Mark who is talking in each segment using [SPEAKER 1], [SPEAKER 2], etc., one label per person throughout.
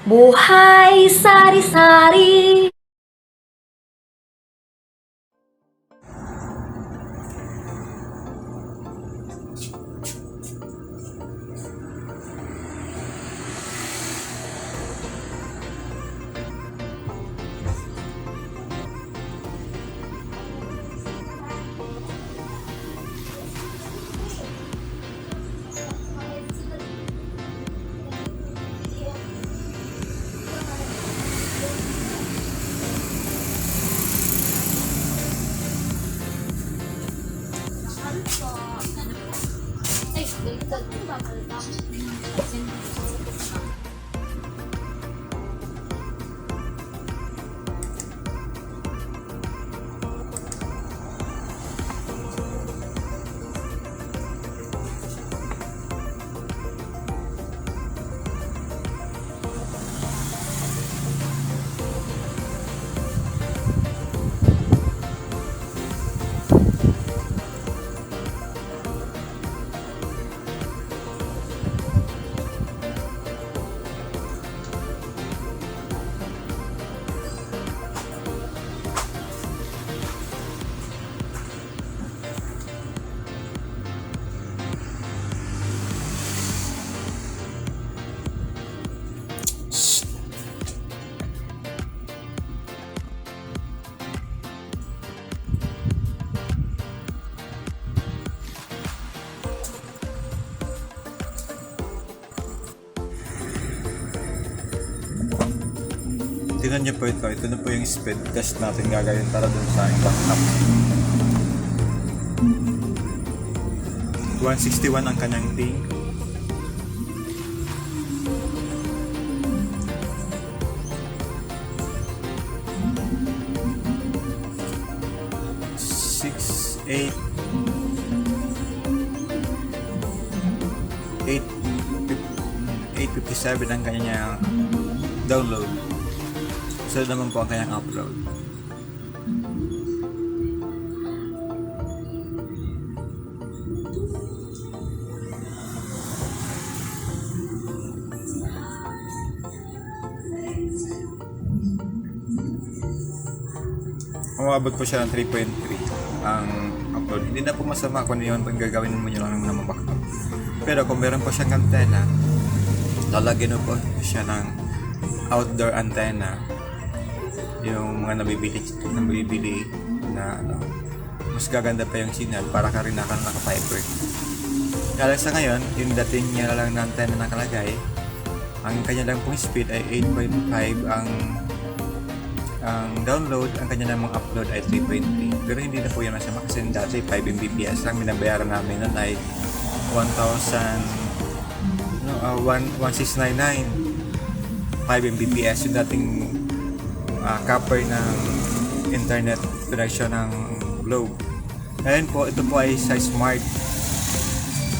[SPEAKER 1] Buhay sari-sari.
[SPEAKER 2] Tingnan niyo po ito. Ito na po yung speed test natin gagawin para dun sa aking backup. 161 ang kanyang ping. Eight 857 ang kanyang download. So naman po ang kanyang upload. Umabot po siya ng 3.3 ang upload. Hindi na po masama kung yun pag gagawin mo nyo lang naman backup. Pero kung meron po siyang antena, lalagyan po siya ng outdoor antenna. Yung mga nabibili na mas gaganda pa yung signal para ka rin naka-fiber. Kaya sa ngayon, yung dating niya lang na antenna nakalagay, ang kanya lang pong speed ay 8.5 ang download, ang kanya namang upload ay 3.3. Pero hindi na po yan masama kasi dati 5 Mbps lang binabayaran namin nun ay 1699 5 Mbps yung dating copper ng internet connection ng Globe. Ngayon po, ito po ay sa Smart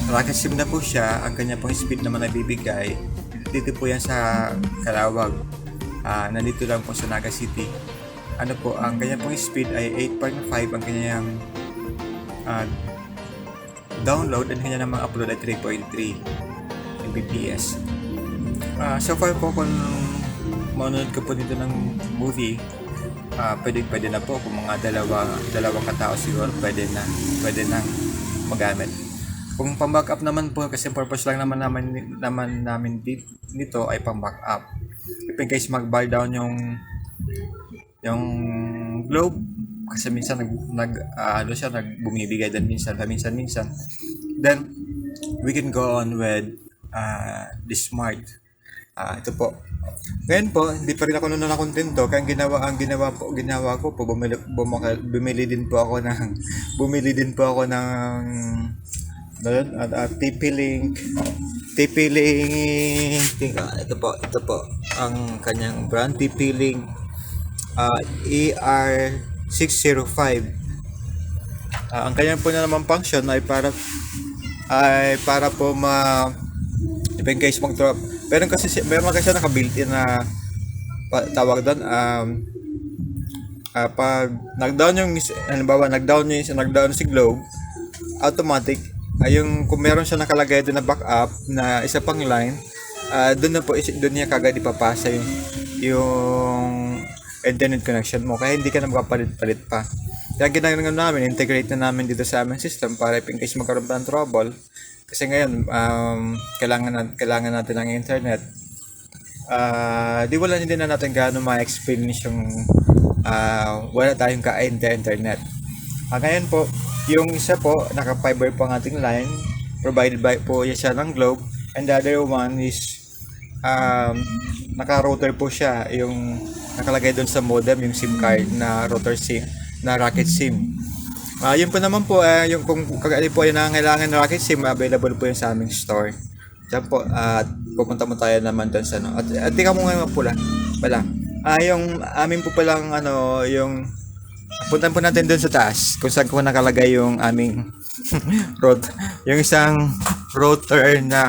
[SPEAKER 2] rocket SIM na po siya. Ang kanya pong speed naman ay bibigay dito po yan sa Calawag. Nandito lang po sa Naga City. Ano po, ang kanya pong speed ay 8.5, ang kanyang download, at kanya namang upload ay 3.3 Mbps. So far po, kung manonood ka po dito ng movie, pwede na po. Kung mga dalawang katao siguro, pwede na magamit. Kung pang-backup naman po, kasi purpose lang naman namin dito ay pang-backup. If in case mag-bar down yung Globe, kasi minsan bumibigay din minsan, then we can go on with the Smart. Ito po. Ngayon po, hindi pa rin ako noon nakontento, kaya ang ginawa ko po, bumili din po ako ng TP-Link. Ito po ang kanyang brand, TP-Link ER605. Ang kanyang po na naman function ay para po depende guys mag-drop. Meron kasi naka-built-in na tawag doon, pag nag-down si Globe, automatic ay yung kung meron siya nakalagay doon na backup na isa pang line, doon na po, doon niya kagad ipapasa yung internet connection mo. Kaya hindi ka na makapalit-palit pa. Kaya ginagawa namin, integrate na namin dito sa aming system para in case magkaroon pa ng trouble. Kasi ngayon, kailangan natin ng internet. Hindi na natin gaano ma-experience yung wala tayong ka-internet. Ngayon po, yung isa po, naka-fiber po ang ating line, provided by po siya ng Globe, and the other one is naka-router po siya, yung nakalagay doon sa modem, yung SIM card na router SIM, na Rocket SIM. Yun po naman po, yung kung po yung nangangailangan ng Rocket SIM, available po yun sa aming store. Diyan po, at pupunta mo tayo naman doon sa ano. At di ka mo ngayon pula. Yung amin po palang yung puntan po natin doon sa taas kung saan po nakalagay yung aming yung isang router na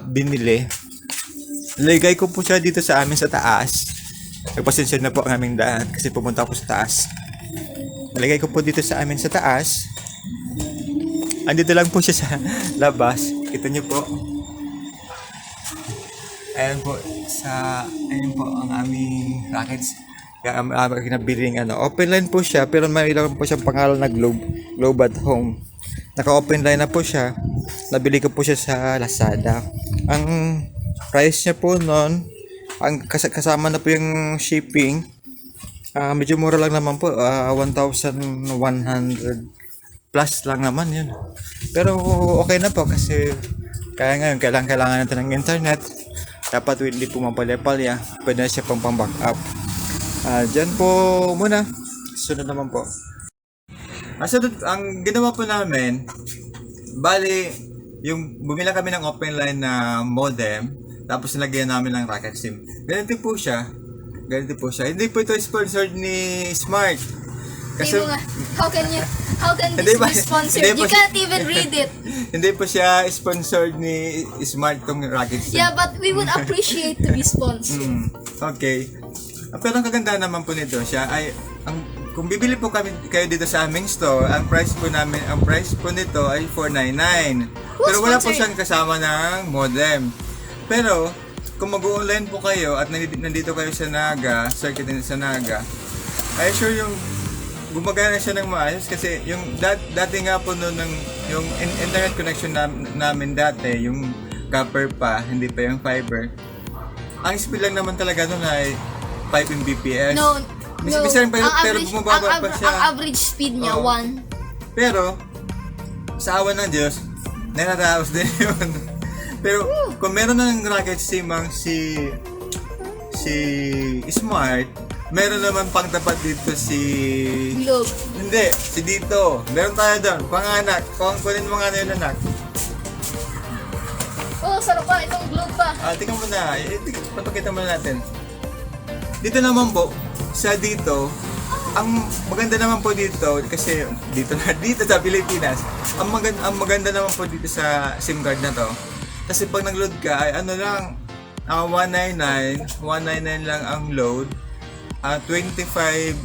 [SPEAKER 2] binili. Lagay ko po siya dito sa amin sa taas. Nagpasensya na po ang aming daan kasi pupunta ako sa taas. Nalagay ko po dito sa amin sa taas. Andito lang po siya sa labas. Kita niyo po. Ayan po ang aming rockets. Nabiling open line po siya pero may ilang po siyang pangalan na Globe at Home. Naka-open line na po siya. Nabili ko po siya sa Lazada. Ang price niya po noon, ang kasama na po yung shipping. Medyo mura lang naman po, 1,100 plus lang naman yun. Pero okay na po kasi kaya ngayon kailangan natin ng internet. Dapat hindi po mapalya-palya. Pwede na siya pang backup. Dyan po muna. Sunod naman po. Sunod, ang ginawa po namin, bali, yung bumila kami ng open line na modem, tapos nilagyan namin ng Rocket SIM. Ganito po siya. Hindi po ito sponsored ni Smart. Kasi
[SPEAKER 1] how can this be sponsored? You can't even read it.
[SPEAKER 2] Hindi po siya sponsored ni Smart tong Rocket SIM.
[SPEAKER 1] Yeah, but we would appreciate to be sponsored.
[SPEAKER 2] Okay. Pero ang kagandahan naman po nito siya ay kung bibili po kayo dito sa aming store, ang price po nito ay $499. Pero wala po siyang kasama ng modem. Pero kung mag-online po kayo at nandito kayo sa Naga, circuit sa Naga, ay sure yung gumagana siya ng maayos kasi yung dati nga po noon yung internet connection namin dati, yung copper pa, hindi pa yung fiber. Ang speed lang naman talaga noon ay 5 Mbps.
[SPEAKER 1] No.
[SPEAKER 2] Pero bumababa pa siya.
[SPEAKER 1] Ang average speed niya, 1.
[SPEAKER 2] Pero, sa awa ng Diyos, nanaraos din yun. Pero, kung meron ng Rocket SIM ang si Smart, meron naman pang tapat dito si
[SPEAKER 1] Globe.
[SPEAKER 2] Hindi, si dito. Meron tayo doon. Panganak. Kunin mo nga na yun, anak.
[SPEAKER 1] Sarap pa. Itong Globe pa.
[SPEAKER 2] Tingnan mo na. Papakita muna natin. Dito naman po, dito, ang maganda naman po dito, kasi dito sa Pilipinas, ang maganda naman po dito sa SIM card na to. Kasi pag nag-load ka, ay lang, 199 lang ang load, 25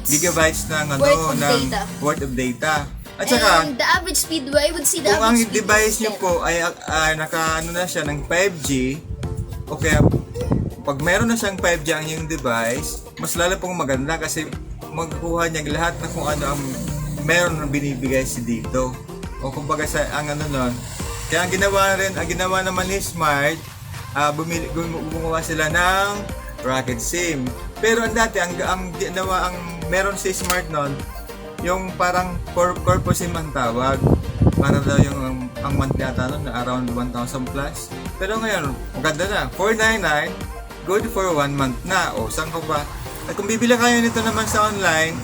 [SPEAKER 2] gigabytes ng worth of data. At saka,
[SPEAKER 1] the average speed, I would see the
[SPEAKER 2] kung ang
[SPEAKER 1] average speed
[SPEAKER 2] device nyo po ay na siya ng 5G, o kaya pag meron na siyang 5G ang yung device, mas lalo pong maganda kasi magkukuha niya lahat na kung ano ang meron na binibigay si dito. O kumbaga ang nun. Kaya ang ginawa naman ni Smart, gumawa sila ng Rocket SIM. Pero ang meron si Smart nun, yung parang corpo SIM ang tawag. Para daw yung ang monthly ata nun na around 1,000 plus. Pero ngayon, maganda na. $499, good for 1 month na. Saan ko ba? At kung bibili kayo nito naman sa online,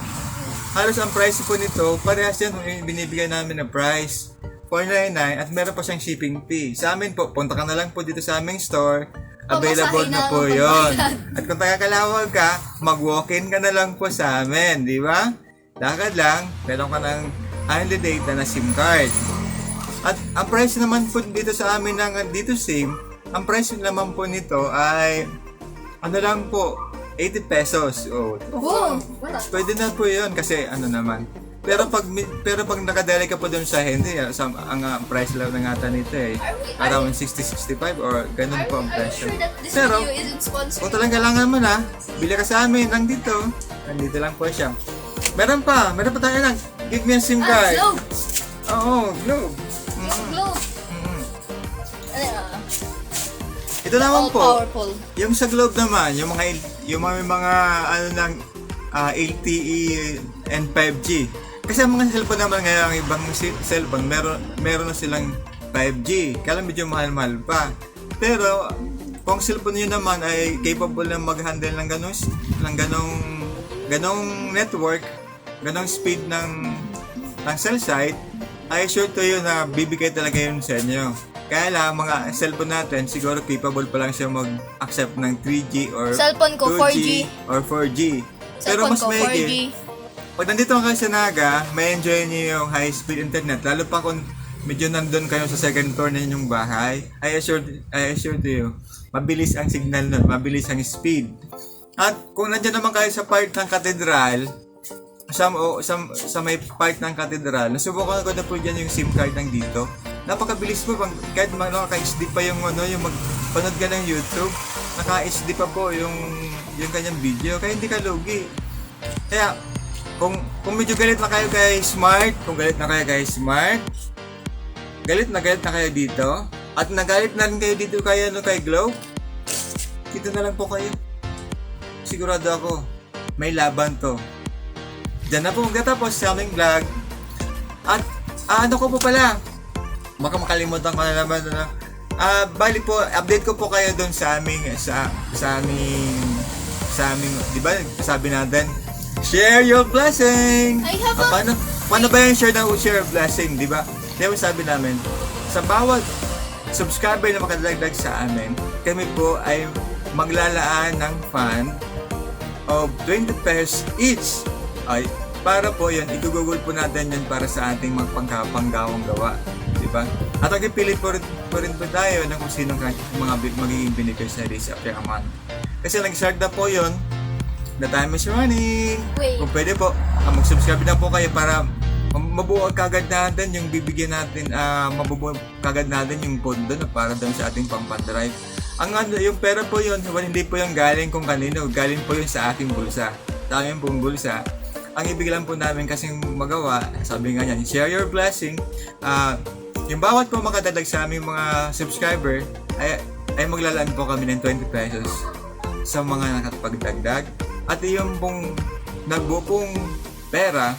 [SPEAKER 2] halos ang price po nito, parehas yan kung binibigay namin na price. $499 at meron pa siyang shipping fee. Sa amin po, punta ka na lang po dito sa aming store. Available na po yon. At kung taga-Kalawag ka, mag-walk-in ka na lang po sa amin. Di ba? Lakad lang, meron ka ng unlimited data na SIM card. At ang price naman po dito sa amin ng dito SIM, ang price naman po nito ay lang po, 80 pesos.
[SPEAKER 1] Wow!
[SPEAKER 2] Pwede na po yun kasi naman. pero pag nakadali ka po doon sa hindi, ang price lang ng ata nito around 60-65 or ganun po ang
[SPEAKER 1] Are you
[SPEAKER 2] presyo.
[SPEAKER 1] sure that this
[SPEAKER 2] Pero
[SPEAKER 1] video isn't sponsored?
[SPEAKER 2] kung talagang kailangan mo na, bili ka sa amin nandito lang po siya. Meron pa tayo lang. Give me a SIM card.
[SPEAKER 1] Globe!
[SPEAKER 2] Oo, Globe.
[SPEAKER 1] Yung Globe!
[SPEAKER 2] Ito naman
[SPEAKER 1] All
[SPEAKER 2] po.
[SPEAKER 1] powerful.
[SPEAKER 2] Yung sa Globe naman, yung mga ano ng LTE and 5G. Kasi ang mga cellphone naman ngayon, ang ibang cellphone, meron na silang 5G. Kaya medyo mahal-mahal pa. Pero, kung cellphone nyo naman ay capable na mag-handle ng ganong network, ganong speed ng cell site, ay sure to yun na bibigay talaga yun sa inyo. Kaya lang, mga cellphone natin, siguro capable pa lang siya mag-accept ng 3G or
[SPEAKER 1] Cellphone ko, 4G.
[SPEAKER 2] or 4G. Pero
[SPEAKER 1] Cellphone
[SPEAKER 2] mas
[SPEAKER 1] ko, 4G.
[SPEAKER 2] maigi, pag nandito kayo sa Naga, may enjoy niyo yung high-speed internet. Lalo pa kung medyo nandun kayo sa second floor na inyong bahay, I assure to you, mabilis ang signal nun, mabilis ang speed. At kung nandiyan naman kayo sa part ng katedral, sa may part ng katedral, nasubukan ko na po dyan yung SIM card ng dito. Napakabilis po, kahit naka-HD pa yung yung magpanood ka ng YouTube, naka-HD pa po yung kanyang video, kaya hindi ka lugi. Kaya, kung medyo galit na kayo kay Smart, galit na kayo dito, at nagalit na rin kayo dito kay Globe, dito na lang po kayo. Sigurado ako, may laban to. Diyan na po magtatapos sa aming vlog. At ano ko po pala, baka makalimutan ko na naman bali po, update ko po kayo doon sa aming, di ba, sabi natin, share your blessing!
[SPEAKER 1] I have a...
[SPEAKER 2] Paano ba yung share your blessing, di ba? Di ba sabi namin, sa bawat subscriber na makadagdag sa amin, kami po ay maglalaan ng fund of 20 pesos each. Ay, para po yun, igugugol po natin yun para sa ating magpanggawang gawa. Diba? At ang ipilit po rin po tayo ng kung sino mga magiging beneficiaries after a month. Kasi nag-start na po yun, the time is running.
[SPEAKER 1] Wait.
[SPEAKER 2] Kung pwede po, mag-subscribe na po kayo para mabuo kagad natin yung bibigyan natin, mabubuo kagad natin yung pondo na para doon sa ating pampandrive. Yung pera po yun, hindi po yung galing kung kanino, galing po yun sa aking bulsa. Sa aming pong bulsa. Ang ibig lang po namin kasing magawa, sabi nga niyan, share your blessing. Yung bawat po makadadag sa aming mga subscriber, ay maglalaan po kami ng 20 pesos sa mga nakapagdagdag. At yung pong nagbuo pong pera,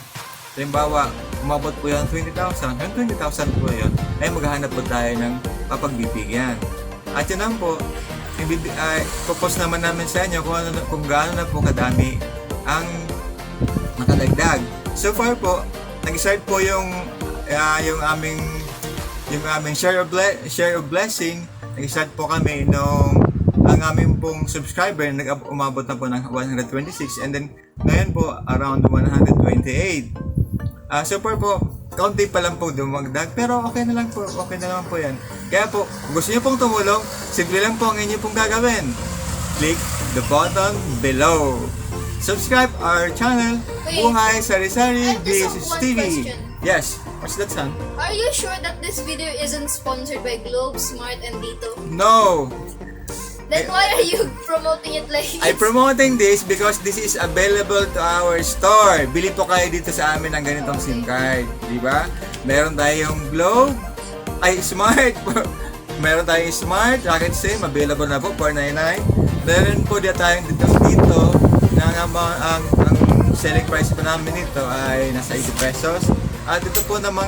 [SPEAKER 2] halimbawa, umabot po yan 20,000, yung 20,000 po yun, ay maghahanap po tayo ng papagbibigyan. At yun lang po, popost naman namin sa inyo kung gaano na po kadami ang nakadagdag. So far po, nag-start po yung aming share of blessing. Nag-start po kami nung ang aming pong subscriber umabot na po ng 126 and then ngayon po around 128. So far po, kaunti pa lang po dumagdag pero okay na lang po yan. Kaya po, kung gusto niyo pong tumulong, simple lang po ang inyo pong gagawin. Click the button below. Subscribe our channel,
[SPEAKER 1] Wait.
[SPEAKER 2] Buhay Sari-Sari
[SPEAKER 1] I just have
[SPEAKER 2] Business
[SPEAKER 1] one
[SPEAKER 2] TV.
[SPEAKER 1] question.
[SPEAKER 2] Yes, what's that, son?
[SPEAKER 1] Are you sure that this video isn't sponsored by Globe, Smart, and Dito?
[SPEAKER 2] No!
[SPEAKER 1] Then why are you promoting it like
[SPEAKER 2] I'm
[SPEAKER 1] this?
[SPEAKER 2] promoting this because this is available to our store. Bili po kayo dito sa amin ng ganitong SIM card. Di ba? Meron tayong Globe, Smart. Meron tayong Smart, Rocket SIM, available na po, $499. Meron po tayong dito ang selling price po namin nito ay nasa 80 pesos. At ito po namang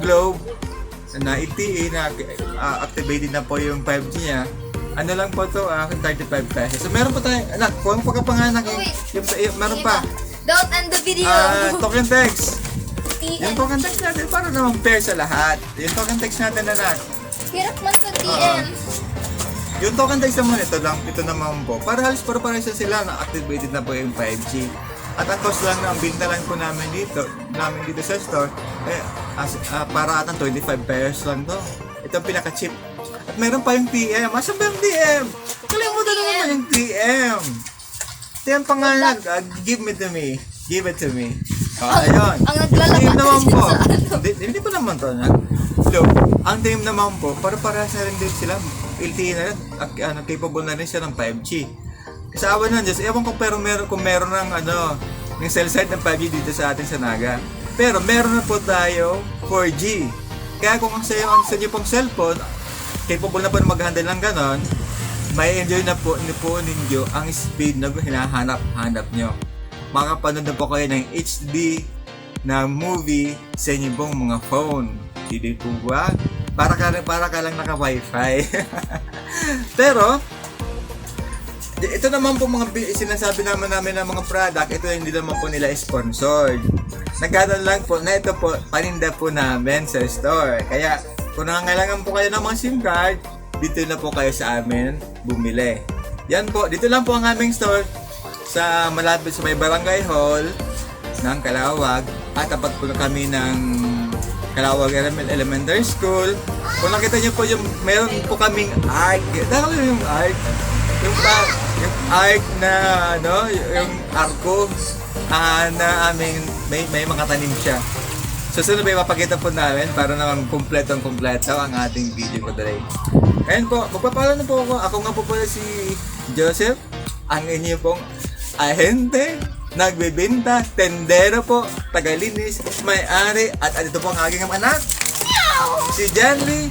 [SPEAKER 2] Globe na LTE na activated na po yung 5G niya. Ano lang po to, 35 pesos. So meron po tayong, kung pagkapanganak, meron pa.
[SPEAKER 1] Don't end the video.
[SPEAKER 2] Token text.
[SPEAKER 1] TN.
[SPEAKER 2] Yung token text natin para naman pair sa lahat. Yung token text natin
[SPEAKER 1] Hirap man sa TN.
[SPEAKER 2] Yung token text naman ito naman po. Para halos para-parehas sila na activated na po yung 5G. At ang cost lang ang binta lang po namin dito sa store, para atang 25 pesos lang to. Ito ang pinaka-cheap. At meron pa yung TM. Asan ba yung TM? Kalimutan naman yung TM. TM pangalan. Give it to me. Ayun.
[SPEAKER 1] Ang naglalakad
[SPEAKER 2] Team naman
[SPEAKER 1] kasi
[SPEAKER 2] po.
[SPEAKER 1] sa ano.
[SPEAKER 2] Hindi pa naman to na. Look, ang team naman po, para na rin din sila. LTE na rin. Capable na rin siya ng 5G. Sa awan ng Diyos, ewan ko pero kung meron ng ng cell site ng 5G dito sa atin sa Naga. Pero meron na po tayo 4G. Kaya kung sa inyo pong cellphone, capable na po na mag-handle ng ganon, may enjoy na po ninyo ang speed na hinahanap nyo. Makapanood na po kayo ng HD na movie sa inyong pong mga phone. Hindi po ba? Para ka lang naka-wifi. Pero, ito naman po mga sinasabi namin ng mga product, ito hindi naman po nila sponsored. Nagkataon lang po na ito po, paninda po namin sa store. Kaya, kung nangangailangan po kayo ng mga SIM card, dito na po kayo sa amin bumili. Yan po, dito lang po ang aming store sa malapit sa may barangay hall ng Calawag at tapat po na kami ng Calawag Elementary School. Kung nakita niyo po yung meron po kaming art. Dahil yung art, yung art na yung arko na aming may mga tanim siya. Susunod ba mapakita po namin para naman kumpleto ang ating video for today. Ngayon po, magpapala na po ako. Ako nga po pala si Joseph, ang inyo pong ahente, nagbebenta, tendero po, tagalinis, may-ari, at ito po ang aking anak, si Janly.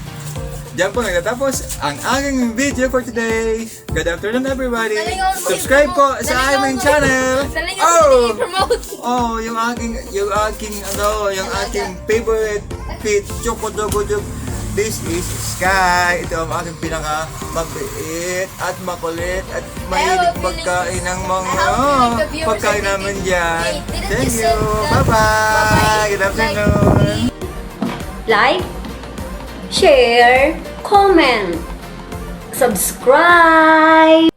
[SPEAKER 2] Diyan po nagtatapos ang aking video for today. Good afternoon everybody. Subscribe po sa aming channel. Yung aking favorite feed, Choco-Dogo-Dog. This is Sky. Ito ang aking pinaka mabait at makulit at mahilig magkain ng mga pagkain namin dyan. Thank you. Bye-bye. Good afternoon.
[SPEAKER 3] Like, share, comment, subscribe.